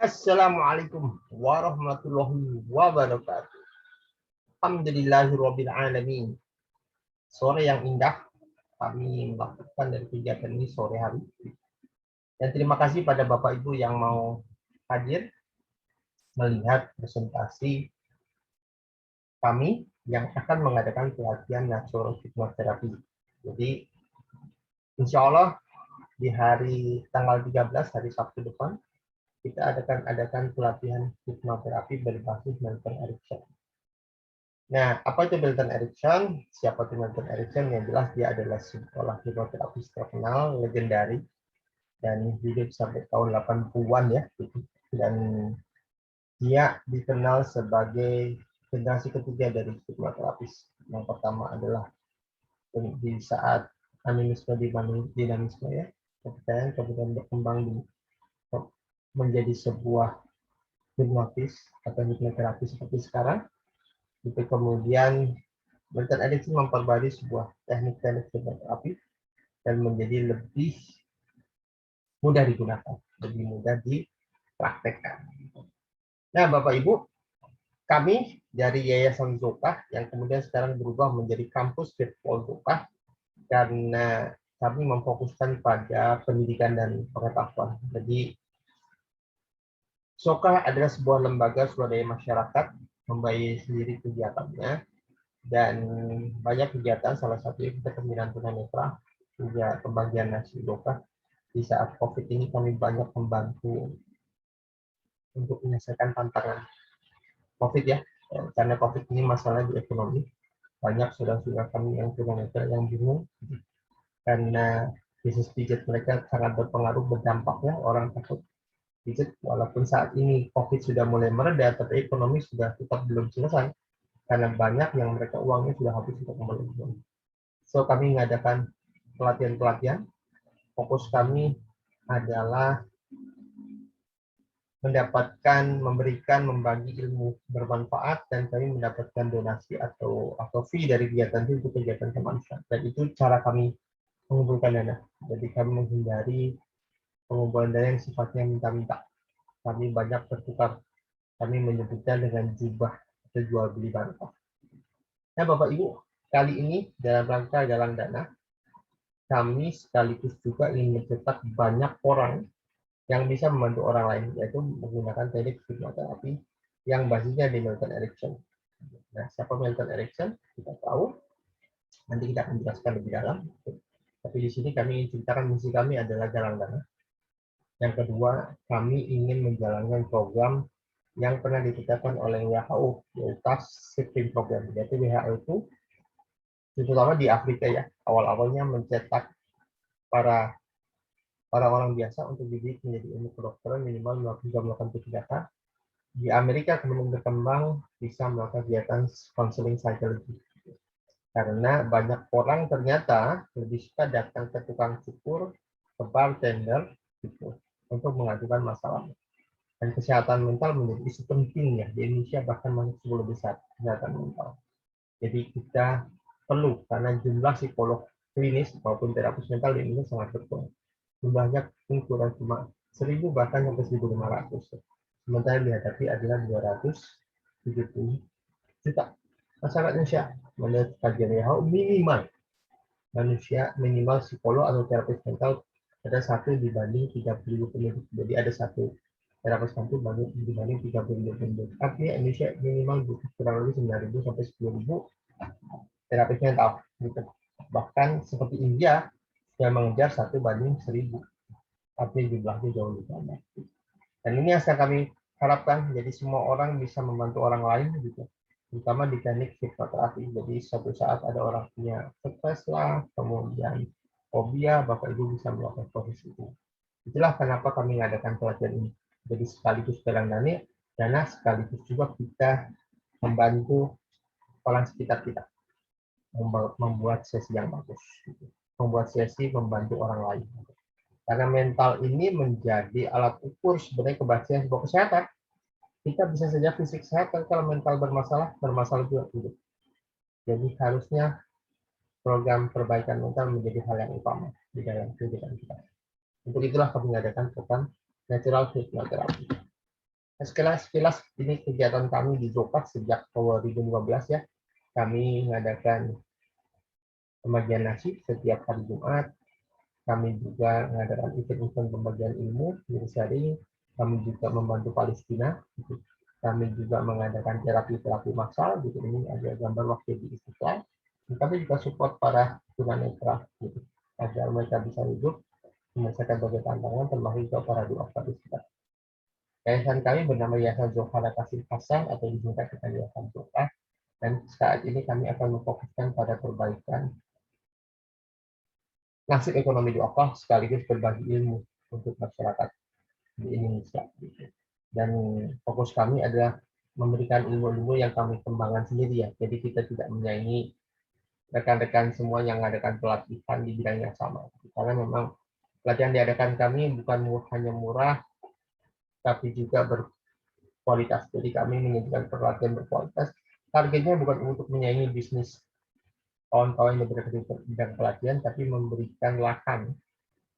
Assalamualaikum warahmatullahi wabarakatuh. Alhamdulillahirabbil alamin. Sore yang indah kami melakukan dari kegiatan ini sore hari. Dan terima kasih pada Bapak Ibu yang mau hadir melihat presentasi kami yang akan mengadakan pelatihan natural hipnoterapi. Jadi insya Allah di hari tanggal 13 hari Sabtu depan kita adakan pelatihan hipnoterapi berbasis Milton Erickson. Nah, apa itu Milton Erickson? Siapa itu Milton Erickson? Yang jelas dia adalah seorang hipnoterapis terkenal, legendaris, dan hidup sampai tahun 80-an ya. Dan dia dikenal sebagai generasi ketiga dari hipnoterapis. Yang pertama adalah di saat animisme dinamisme ya, kemudian berkembang menjadi sebuah hipnotis atau hipnoterapi seperti sekarang. Itu kemudian Milton Erickson memperbarui sebuah teknik-teknik hipnoterapi dan menjadi lebih mudah digunakan, lebih mudah dipraktekkan. Nah, Bapak Ibu, kami dari Yayasan Zokah yang kemudian sekarang berubah menjadi kampus virtual Zokah karena kami memfokuskan pada pendidikan dan pengetahuan. Jadi, Zokah adalah sebuah lembaga swadaya masyarakat, membayar sendiri kegiatannya, dan banyak kegiatan, salah satunya kita pembinaan tunanetra, juga pembagian nasi Zokah. Di saat COVID ini kami banyak membantu untuk menyelesaikan tantangan COVID ya, karena COVID ini masalah di ekonomi. Banyak saudara-saudara kami yang tunanetra yang bingung karena bisnis pijat mereka sangat berpengaruh, berdampak ya, orang takut pijat walaupun saat ini COVID sudah mulai mereda, tapi ekonomi sudah tetap belum selesai karena banyak yang mereka uangnya sudah habis untuk kembali. So kami mengadakan pelatihan-pelatihan. Fokus kami adalah membagi ilmu bermanfaat, dan kami mendapatkan donasi atau fee dari kegiatan itu untuk kegiatan kemanusiaan. Dan itu cara kami mengumpulkan dana. Jadi kami menghindari pengumpulan dana yang sifatnya minta-minta. Kami banyak bertukar. Kami menyebutnya dengan jubah atau jual beli barang. Nah, Bapak Ibu, kali ini dalam rangka galang dana, kami sekaligus juga ingin mencetak banyak orang yang bisa membantu orang lain, yaitu menggunakan teknik hipnoterapi yang basisnya di Milton Erickson. Nah, siapa Milton Erickson? Kita tahu. Nanti kita akan jelaskan lebih dalam. Tapi di sini kami ingin ceritakan misi kami adalah galang dana. Yang kedua, kami ingin menjalankan program yang pernah ditetapkan oleh WHO, yaitu Task Shifting Program. Yaitu WHO itu terutama di Afrika ya, awal-awalnya mencetak para orang biasa untuk dididik menjadi ilmu kedokteran minimal bisa melakukan data. Di Amerika kemudian berkembang bisa melakukan kegiatan counseling psychology. Karena banyak orang ternyata lebih suka datang ke tukang cukur, ke bartender, gitu, untuk mengajukan masalah. Dan kesehatan mental menjadi isu penting ya di Indonesia, bahkan masuk 10 besar kesehatan mental. Jadi kita perlu, karena jumlah psikolog klinis maupun terapis mental di Indonesia sangat berkurang. Jumlahnya kurang cuma 1.000 bahkan sampai 1.500. Sementara dihadapi adalah 270 juta masyarakat Indonesia. Menurut kajian WHO minimal psikolog atau terapis mental ada 1 dibanding 30.000 penduduk. Jadi ada 1 terapis mental dibanding 30.000 penduduk. Artinya Indonesia minimal butuh kurang lebih 9.000 sampai 10.000 terapis mental. Gitu. Bahkan seperti India yang mengejar 1 banding 1.000. Artinya jumlahnya jauh lebih banyak. Dan ini yang kami harapkan, jadi semua orang bisa membantu orang lain gitu. Terutama di teknik hipnoterapi. Jadi suatu saat ada orang punya stres lah, kemudian fobia, Bapak Ibu bisa melakukan proses itu. Itulah kenapa kami mengadakan pelatihan ini. Jadi sekaligus galang dana, sekaligus juga kita membantu orang sekitar kita membuat sesi yang bagus. Membuat sesi membantu orang lain. Karena mental ini menjadi alat ukur sebenarnya keberhasilan sebuah kesehatan. Kita bisa saja fisik sehat, tapi kalau mental bermasalah juga hidup. Jadi harusnya program perbaikan mental menjadi hal yang utama di dalam kehidupan kita. Untuk itulah kami mengadakan program Natural Hypnotherapy. Sekilas ini kegiatan kami di Zopat sejak 2015 ya. Kami mengadakan pembagian nasi setiap hari Jumat. Kami juga mengadakan event-event pembagian ilmu, sharing. Kami juga membantu Palestina. Kami juga mengadakan terapi-terapi massal. Gitu. Ini ada gambar waktu di Istiqlal. Kami juga support para tunanetra gitu, agar mereka bisa hidup menyelesaikan berbagai tantangan, termasuk juga para duafa di sekitar. Yayasan kami bernama Yayasan Zohara Kasim Hasan atau disingkat dengan Yayasan Zohara. Dan saat ini kami akan memfokuskan pada perbaikan nasib ekonomi duafa sekaligus berbagi ilmu untuk masyarakat di Indonesia. Dan fokus kami adalah memberikan ilmu-ilmu yang kami kembangkan sendiri ya. Jadi kita tidak menyaingi rekan-rekan semua yang mengadakan pelatihan di bidang yang sama. Karena memang pelatihan diadakan kami bukan hanya murah, tapi juga berkualitas. Jadi kami menyajikan pelatihan berkualitas. Targetnya bukan untuk menyaingi bisnis kawan-kawan yang berada di bidang pelatihan, tapi memberikan lahan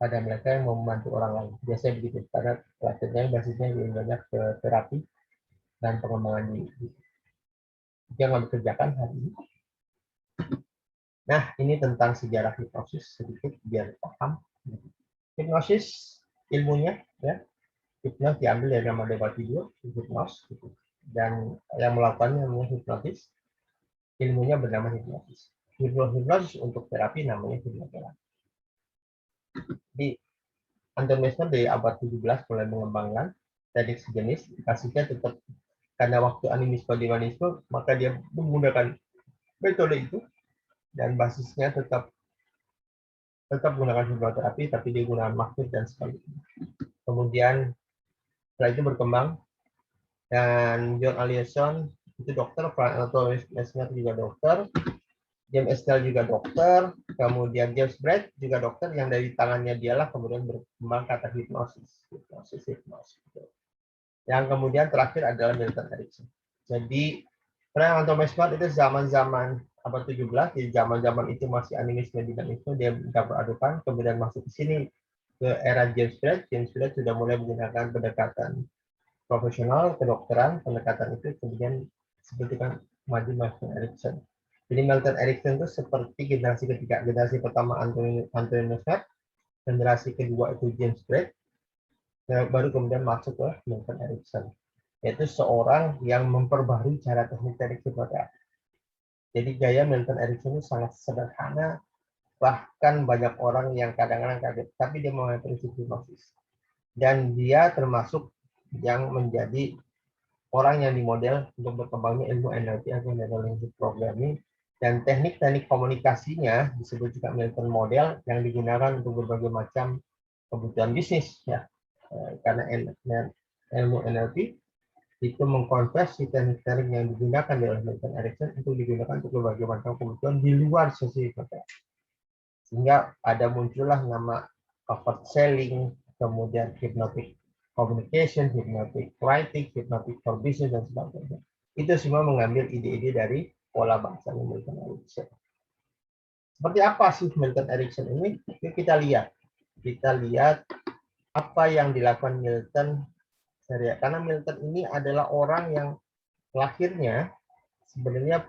pada mereka yang mau membantu orang lain. Biasanya begitu, karena pelatihannya basisnya lebih banyak ke terapi dan pengembangan diri. Yang kami kerjakan hari ini. Nah, ini tentang sejarah hipnosis sedikit biar paham. Hipnosis ilmunya ya, hipnosis diambil dari nama debat tidur, hipnos, dan yang melakukannya namanya hipnotis. Ilmunya bernama hipnosis. Hipnosis untuk terapi namanya hipnoterapi. Di Anton Mesmer dari abad 17 mulai mengembangkan teknik sejenis, kasusnya tetap karena waktu animisme di humanisme, maka dia menggunakan metode itu dan basisnya tetap menggunakan hipnoterapi, tapi dia gunakan maksud dan sebagainya. Kemudian setelah itu berkembang dan John Allison itu dokter, Frank Mesmer juga dokter, James Estelle juga dokter, kemudian James Brett juga dokter, yang dari tangannya dialah kemudian berkembang kata hipnosis. Yang kemudian terakhir adalah Milton Erickson. Jadi Frank Anton Mesmer itu zaman-zaman abad 17, di zaman-zaman itu masih animisme dinamisme, dia campur adukan, kemudian masuk ke sini ke era James Brett. James Brett sudah mulai menggunakan pendekatan profesional, kedokteran, pendekatan itu kemudian seperti kan maju Milton Erickson. Jadi Milton Erickson itu seperti generasi ketiga. Generasi pertama Anthony Mesmer, generasi kedua itu James Brett, baru kemudian masuk ke Milton Erickson. Yaitu seorang yang memperbarui cara teknik hipnoterapi. Jadi gaya Milton Erickson itu sangat sederhana, bahkan banyak orang yang kadang-kadang kaget, tapi dia memakai prinsip hipnosis. Dan dia termasuk yang menjadi orang yang dimodel untuk berkembangnya ilmu NLP atau Neuro Linguistic Programming, dan teknik-teknik komunikasinya disebut juga Milton Model yang digunakan untuk berbagai macam kebutuhan bisnis ya. Karena ilmu NLP itu mengkonversi teknik-teknik yang digunakan oleh Milton Erickson itu digunakan untuk berbagai macam kebutuhan di luar sesi hipnotis. Sehingga ada muncullah nama comfort selling, kemudian hypnotic communication, hypnotic writing, hypnotic for business, dan sebagainya. Itu semua mengambil ide-ide dari pola bahasa Milton Erickson. Seperti apa sih Milton Erickson ini? Yuk kita lihat. Kita lihat apa yang dilakukan Milton. Karena Milton ini adalah orang yang lahirnya sebenarnya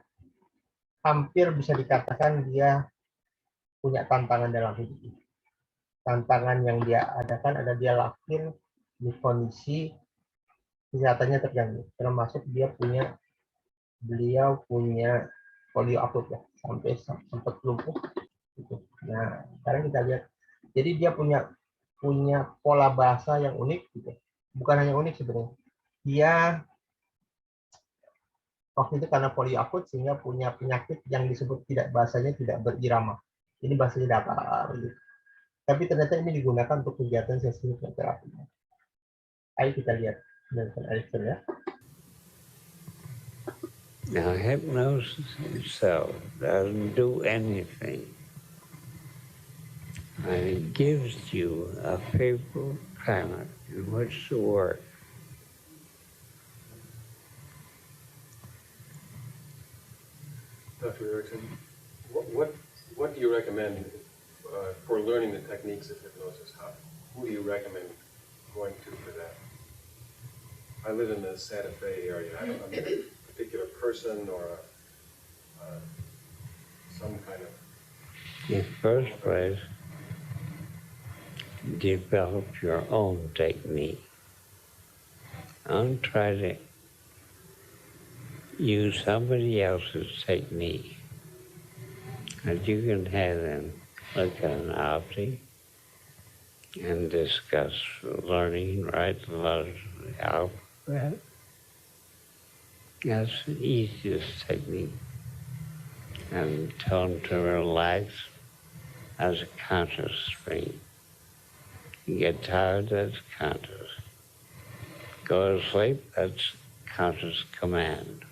hampir bisa dikatakan dia punya tantangan dalam hidup. Tantangan yang dia adakan adalah dia lahir di kondisi kesehatannya terganggu, termasuk beliau punya polio akut ya, sampai sempat lumpuh gitu. Nah sekarang kita lihat, jadi dia punya pola bahasa yang unik gitu. Bukan hanya unik sebenarnya, dia waktu itu karena polio akut sehingga punya penyakit yang disebut bahasanya tidak berirama. Ini bahasanya datar gitu. Tapi ternyata ini digunakan untuk kegiatan sesi hipnoterapi. Ayo kita lihat Milton Erickson ya. Now, hypnosis itself doesn't do anything. And it gives you a favorable climate in which to work. Dr. Erickson, what do you recommend for learning the techniques of hypnosis? Who do you recommend going to for that? I live in the Santa Fe area. I don't know a particular person or some kind of. In the first place, develop your own technique. Don't try to use somebody else's technique. And you can have them look at an object and discuss learning, write the letters of the alphabet. That's the easiest technique. And tell them to relax as a conscious stream. You get tired, that's conscious. Go to sleep, that's conscious command.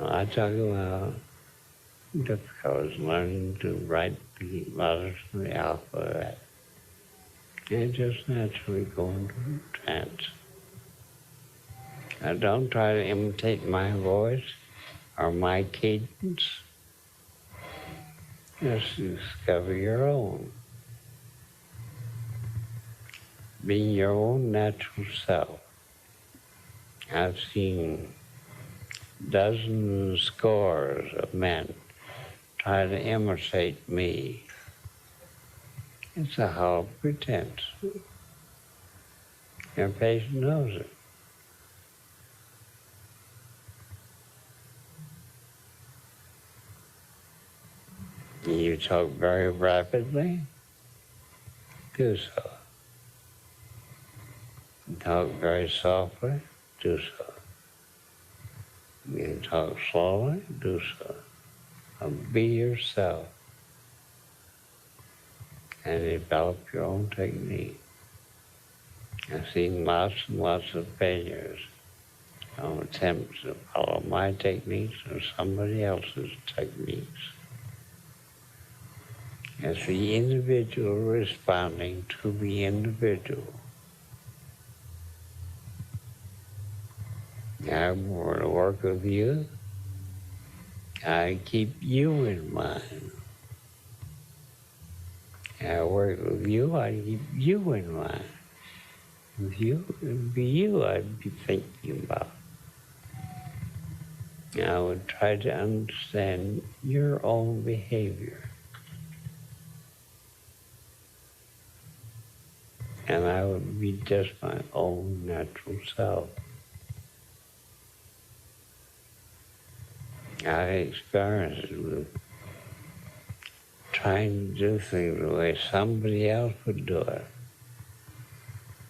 I talk about difficulties learning to write the letters of the alphabet. And just naturally go into a trance. Now don't try to imitate my voice or my cadence. Just discover your own. Being your own natural self. I've seen dozens, scores of men try to imitate me. It's a hollow pretense. Your patient knows it. You talk very rapidly, do so. You talk very softly, do so. You talk slowly, do so. Be yourself and develop your own technique. I've seen lots and lots of failures on attempts to follow my techniques or somebody else's techniques. It's the individual responding to the individual. I want to work with you. I keep you in mind. I work with you, I keep you in mind. With you, it'd be you I'd be thinking about. I would try to understand your own behavior. And I would be just my own natural self. I experienced with trying to do things the way somebody else would do it.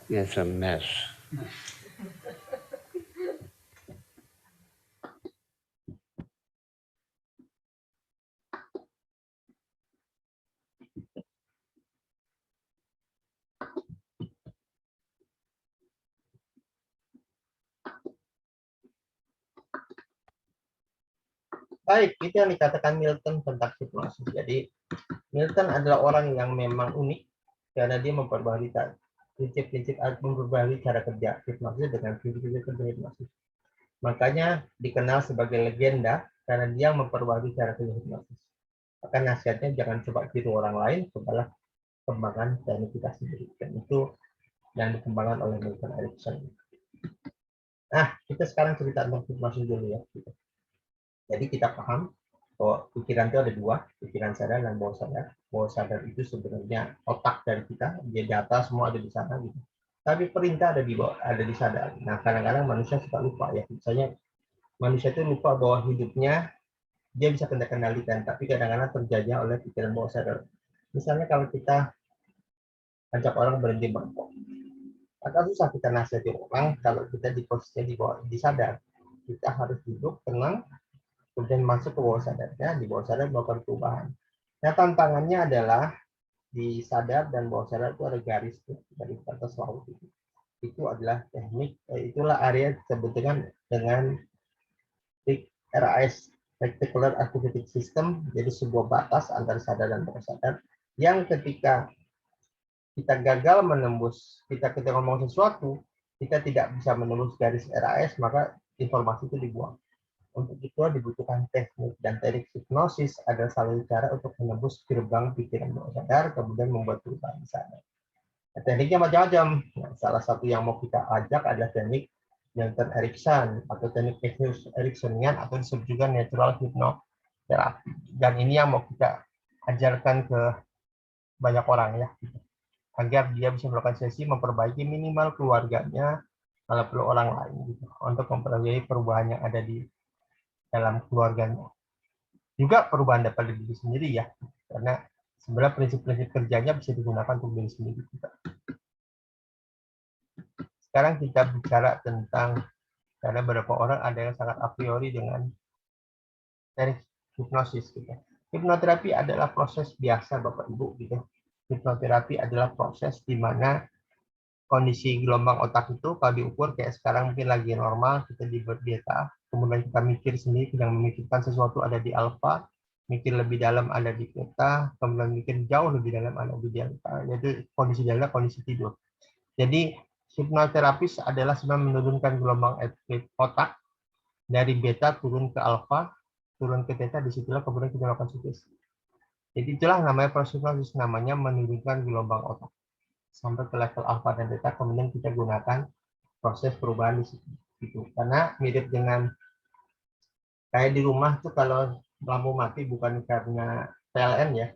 It's a mess. Baik, itu yang dikatakan Milton tentang hipnosis. Jadi Milton adalah orang yang memang unik karena dia memperbaharui prinsip-prinsip memperbaharui cara kerja hipnosis dengan prinsip-prinsip kerja hipnosis. Makanya dikenal sebagai legenda karena dia memperbaharui cara kerja hipnosis. Maka nasihatnya jangan coba tiru orang lain, cobalah kembangkan teknik kita sendiri. Dan itu yang dikembangkan oleh Milton Erickson. Nah, kita sekarang cerita tentang hipnosis dulu ya. Jadi kita paham bahwa pikiran itu ada dua, pikiran sadar dan bawah sadar. Bawah sadar itu sebenarnya otak dari kita, dia data semua ada di sana gitu. Tapi perintah ada di bawah, ada di sadar. Nah, kadang-kadang manusia suka lupa ya. Misalnya manusia itu lupa bahwa hidupnya dia bisa kendalikan, tapi kadang-kadang terjajah oleh pikiran bawah sadar. Misalnya kalau kita ajak orang berhenti merokok, agak susah kita nasihati orang kalau kita di posisinya di sadar. Kita harus duduk tenang, kemudian masuk ke bawah sadarnya, di bawah sadar melakukan perubahan. Nah, tantangannya adalah di sadar dan bawah sadar itu ada garis batas laut. Itu adalah teknik, itulah area disebut dengan RAS, Reticular Activating System, jadi sebuah batas antara sadar dan bawah sadar, yang ketika kita gagal menembus, kita ngomong sesuatu, kita tidak bisa menembus garis RAS, maka informasi itu dibuang. Untuk itu dibutuhkan teknik, dan teknik hipnosis adalah salah satu cara untuk menembus gerbang pikiran bawah sadar, kemudian membuat perubahan di sana. Tekniknya macam-macam. Nah, salah satu yang mau kita ajak adalah teknik Milton Erickson atau teknik Ericksonian atau disebut juga natural hypnotherapy. Dan ini yang mau kita ajarkan ke banyak orang ya, agar dia bisa melakukan sesi memperbaiki minimal keluarganya, kalau perlu orang lain gitu, untuk memperbaiki perubahan yang ada di dalam keluarganya. Juga perubahan dapat diri sendiri ya, karena sebenarnya prinsip-prinsip kerjanya bisa digunakan untuk diri sendiri juga. Sekarang kita bicara tentang, karena beberapa orang ada yang sangat a priori dengan teknik hipnosis gitu. Hipnoterapi adalah proses biasa Bapak Ibu gitu. Hipnoterapi adalah proses di mana kondisi gelombang otak itu kalau diukur kayak sekarang mungkin lagi normal, kita di beta, kemudian kita mikir sendiri, sedang memikirkan sesuatu ada di alfa, mikir lebih dalam ada di theta, kemudian mikir jauh lebih dalam ada di delta, yaitu kondisi delta, kondisi tidur. Jadi hipnoterapis adalah sebenarnya menurunkan gelombang otak dari beta turun ke alfa, turun ke theta, disitulah kemudian kita melakukan sugesti. Jadi itulah namanya proses hipnosis, namanya menurunkan gelombang otak sampai ke level alfa dan theta, kemudian kita gunakan proses perubahan di situ. Karena mirip dengan kayak di rumah tuh kalau lampu mati bukan karena PLN ya,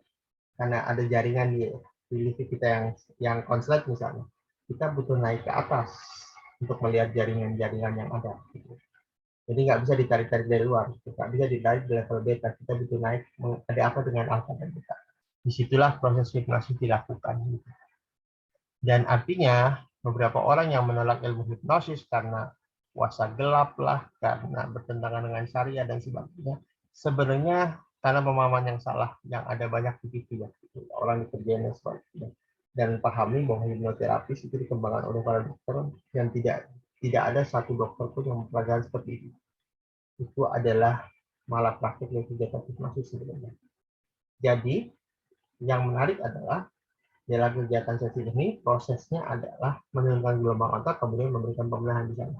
karena ada jaringan di listrik kita yang konslet misalnya, kita butuh naik ke atas untuk melihat jaringan-jaringan yang ada. Jadi nggak bisa ditarik-tarik dari luar, nggak bisa ditarik di level beta, kita butuh naik, ada apa dengan alfa dan beta. Disitulah proses hipnosis dilakukan. Dan artinya beberapa orang yang menolak ilmu hipnosis karena kuasa gelap lah, karena bertentangan dengan syariah dan sebagainya, sebenarnya karena pemahaman yang salah yang ada banyak di TV ya, orang dikerjain dan sebagainya. Dan pahami bahwa hipnoterapis itu dikembangkan oleh para dokter yang tidak ada satu dokter pun yang mempelajari seperti itu. Itu adalah malah praktik dari kegiatan hipnosis sebenarnya. Jadi yang menarik adalah dalam kegiatan sesi ini, prosesnya adalah menurunkan gelombang otak, kemudian memberikan pembenahan di sana.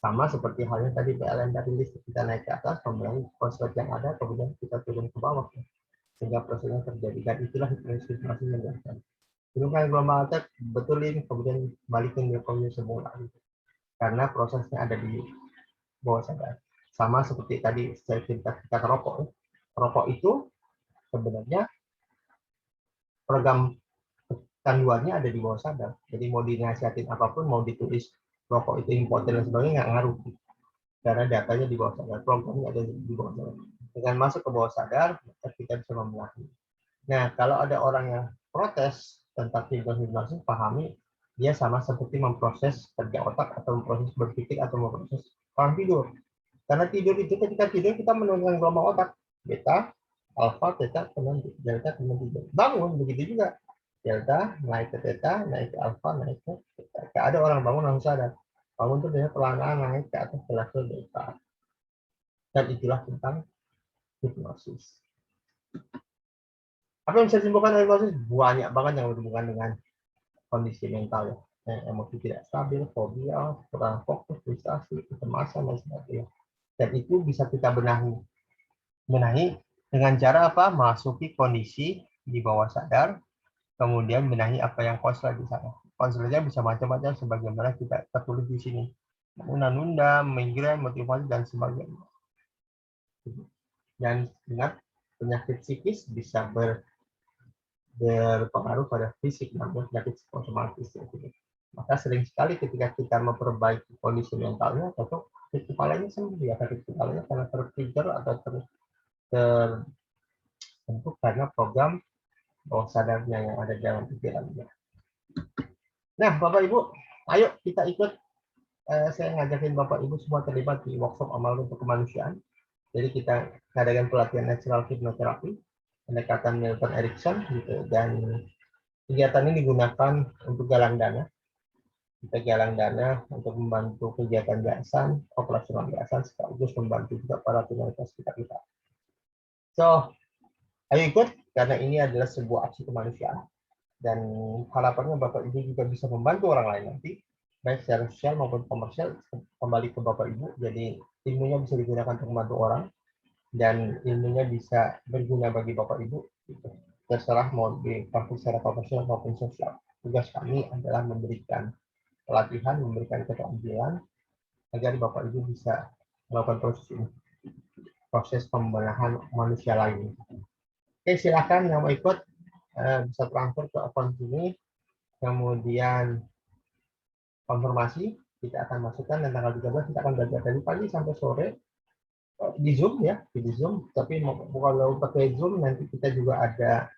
Sama seperti halnya tadi PLN dari listrik, kita naik ke atas, kemudian proses yang ada, kemudian kita turun ke bawah. Sehingga prosesnya terjadi, dan itulah hipnosis yang dilakukan. Turunkan gelombang otak, betulin, kemudian balikin ke kondisi semula. Karena prosesnya ada di bawah sadar. Sama seperti tadi saya cerita kita ke rokok. Rokok itu sebenarnya program kecanduannya ada di bawah sadar. Jadi mau dinasihatin apapun, mau ditulis rokok itu impoten dan sebagainya, nggak ngaruh. Karena datanya di bawah sadar, programnya ada di bawah sadar. Dengan masuk ke bawah sadar, kita bisa membenahi. Nah, kalau ada orang yang protes tentang hipnosis, pahami dia sama seperti memproses kerja otak atau memproses berpikir atau memproses orang tidur. Karena tidur itu ketika tidur kita menurunkan gelombang otak, beta, alfa, theta, kemudian delta, kemudian tidur. Bangun begitu juga. Delta, naik ke theta, naik ke alfa, naik ke theta. Tidak ada orang bangun langsung sadar. Bangun itu dia pelan-pelan naik ke atas ke level delta. Dan itulah tentang hipnosis. Apa yang bisa disimpulkan dari hipnosis? Banyak banget yang berhubungan dengan kondisi mental ya. Emosi tidak stabil, fobia, kurang fokus, frustasi, kecemasan, dan sebagainya. Dan itu bisa kita benahi dengan cara apa? Masuki kondisi di bawah sadar, kemudian benahi apa yang konslet di sana. Konsletnya bisa macam-macam sebagaimana kita tertulis di sini. Menunda-nunda, migrain, motivasi, dan sebagainya. Dan ingat, penyakit psikis bisa berpengaruh pada fisik, namun penyakit psikosomatis. Maka sering sekali ketika kita memperbaiki kondisi mentalnya, atau sakit kepalanya sembuh ya, sakit kepalanya karena tertrigger atau terbentuk karena program bawah sadarnya yang ada dalam pikirannya. Nah, Bapak Ibu, ayo kita ikut. Saya ngajakin Bapak Ibu semua terlibat di workshop amal untuk kemanusiaan. Jadi kita ngadakan pelatihan natural hypnotherapy, pendekatan Milton Erickson, gitu. Dan kegiatan ini digunakan untuk galang dana. Kita galang dana untuk membantu kegiatan yayasan, operasional yayasan, sekaligus membantu juga para finalitas kita. So, ayo ikut, karena ini adalah sebuah aksi kemanusiaan. Dan harapannya Bapak Ibu juga bisa membantu orang lain nanti, baik secara sosial maupun komersial, kembali ke Bapak Ibu. Jadi ilmunya bisa digunakan untuk membantu orang, dan ilmunya bisa berguna bagi Bapak Ibu. Terserah mau dipakai secara komersial maupun sosial. tugas kami adalah memberikan pelatihan, memberikan keterampilan agar Bapak Ibu bisa melakukan proses ini, proses pembenahan manusia lain. Oke, silakan yang mau ikut bisa transfer ke akun sini, kemudian konfirmasi kita akan masukkan, dan tanggal 13 kita akan belajar dari pagi sampai sore di Zoom ya, di Zoom. Tapi kalau pakai Zoom nanti kita juga ada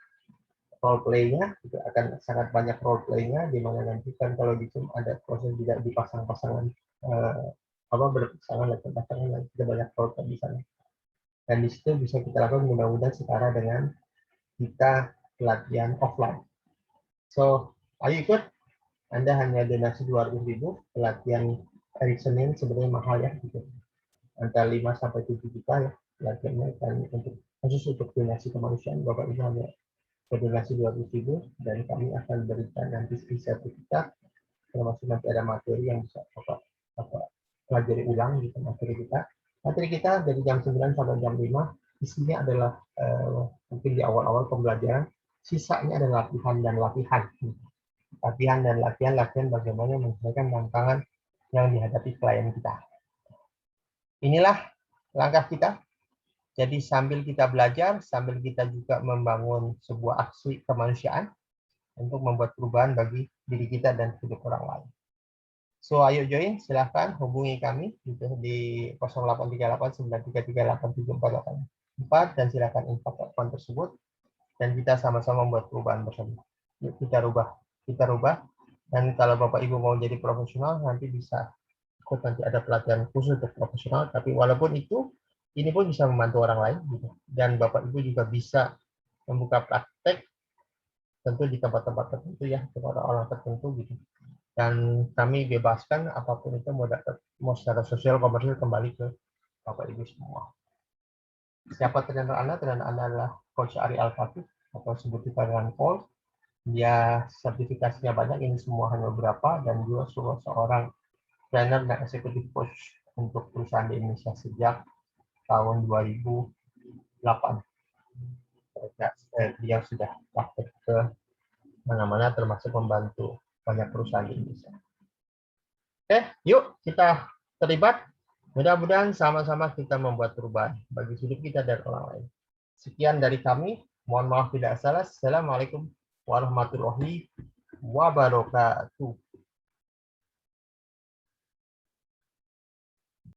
role play-nya, juga akan sangat banyak role play-nya, di mana nanti kan kalau di Zoom ada proses tidak dipasang-pasangan berpasangan dan pasangan, dan kita banyak role play di sana. Dan di situ bisa kita lakukan mudah-mudahan setara dengan kita pelatihan offline. So, ayo ikut. Anda hanya donasi 200.000, pelatihan hari Senin sebenarnya mahal ya, gitu. Antara 5 sampai 7 juta ya pelatihannya, dan khusus untuk donasi kemanusiaan Bapak Ibu hanya berdonasi 200.000, dan kami akan berikan nanti sertifikat, termasuk nanti ada materi yang bisa Bapak pelajari ulang gitu, materi kita. Materi kita dari jam 9 sampai jam 5, isinya adalah mungkin di awal-awal pembelajaran, sisanya adalah latihan dan latihan. Latihan bagaimana menyelesaikan tantangan yang dihadapi klien kita. Inilah langkah kita. Jadi sambil kita belajar, sambil kita juga membangun sebuah aksi kemanusiaan untuk membuat perubahan bagi diri kita dan hidup orang lain. So, ayo join, silahkan hubungi kami gitu, di 083893387484, dan silahkan info akun tersebut, dan kita sama-sama membuat perubahan bersama. Yuk kita rubah. Dan kalau Bapak Ibu mau jadi profesional, nanti bisa ikut, nanti ada pelatihan khusus untuk profesional. Tapi walaupun itu, ini pun bisa membantu orang lain, gitu. Dan Bapak Ibu juga bisa membuka praktek, tentu di tempat-tempat tertentu ya, kepada orang tertentu gitu. Dan kami bebaskan apapun itu mau secara sosial komersial kembali ke Bapak Ibu semua. Siapa trainer Anda? Trainer Anda adalah Coach Ari Al-Fatih, atau sebut kita dengan Paul. Dia sertifikasinya banyak, ini semua hanya beberapa, dan juga seorang trainer dan eksekutif coach untuk perusahaan di Indonesia sejak tahun 2008. Dia sudah praktek ke mana-mana, termasuk membantu banyak perusahaan di Indonesia. Oke, yuk kita terlibat. Mudah-mudahan sama-sama kita membuat perubahan bagi hidup kita dan orang lain. Sekian dari kami. Mohon maaf tidak salah. Assalamualaikum warahmatullahi wabarakatuh.